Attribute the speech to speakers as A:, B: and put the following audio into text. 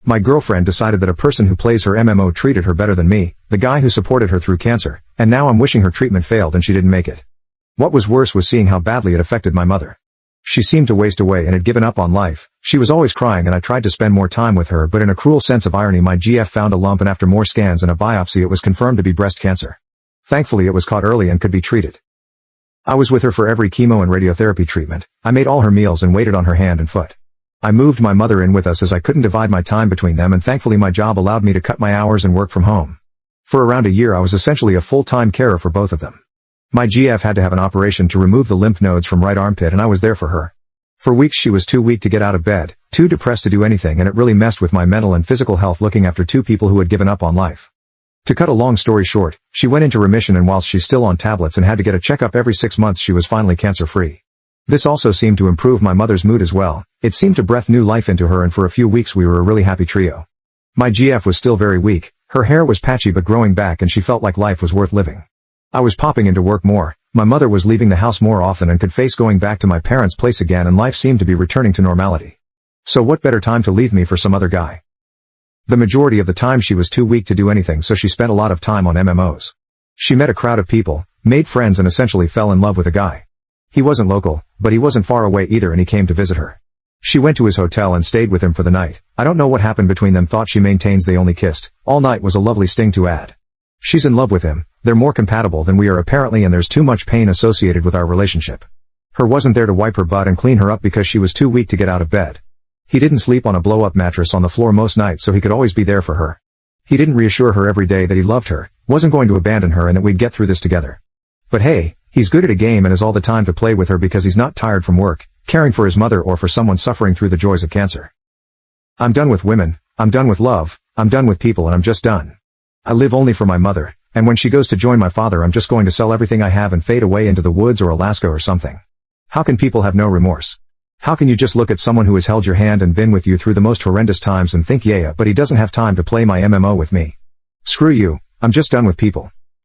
A: My girlfriend decided that a person who plays her MMO treated her better than me, the guy who supported her through cancer, and now I'm wishing her treatment failed and she didn't make it. What was worse was seeing how badly it affected my mother. She seemed to waste away and had given up on life. She was always crying and I tried to spend more time with her, but in a cruel sense of irony my GF found a lump and after more scans and a biopsy it was confirmed to be breast cancer. Thankfully it was caught early and could be treated. I was with her for every chemo and radiotherapy treatment. I made all her meals and waited on her hand and foot. I moved my mother in with us as I couldn't divide my time between them, and thankfully my job allowed me to cut my hours and work from home. For around a year I was essentially a full-time carer for both of them. My GF had to have an operation to remove the lymph nodes from right armpit and I was there for her. For weeks she was too weak to get out of bed, too depressed to do anything, and it really messed with my mental and physical health looking after two people who had given up on life. To cut a long story short, she went into remission, and whilst she's still on tablets and had to get a checkup every 6 months, she was finally cancer-free. This also seemed to improve my mother's mood as well. It seemed to breathe new life into her, and for a few weeks we were a really happy trio. My GF was still very weak, her hair was patchy but growing back, and she felt like life was worth living. I was popping into work more, my mother was leaving the house more often and could face going back to my parents' place again, and life seemed to be returning to normality. So what better time to leave me for some other guy? The majority of the time she was too weak to do anything, so she spent a lot of time on MMOs. She met a crowd of people, made friends, and essentially fell in love with a guy. He wasn't local, but he wasn't far away either, and he came to visit her. She went to his hotel and stayed with him for the night. I don't know what happened between them, thought she maintains they only kissed. All night was a lovely sting to add. She's in love with him, they're more compatible than we are apparently, and there's too much pain associated with our relationship. Her wasn't there to wipe her butt and clean her up because she was too weak to get out of bed. He didn't sleep on a blow-up mattress on the floor most nights so he could always be there for her. He didn't reassure her every day that he loved her, wasn't going to abandon her, and that we'd get through this together. But hey, he's good at a game and has all the time to play with her because he's not tired from work, caring for his mother, or for someone suffering through the joys of cancer. I'm done with women, I'm done with love, I'm done with people, and I'm just done. I live only for my mother, and when she goes to join my father I'm just going to sell everything I have and fade away into the woods or Alaska or something. How can people have no remorse? How can you just look at someone who has held your hand and been with you through the most horrendous times and think, yeah, but he doesn't have time to play my MMO with me? Screw you, I'm just done with people.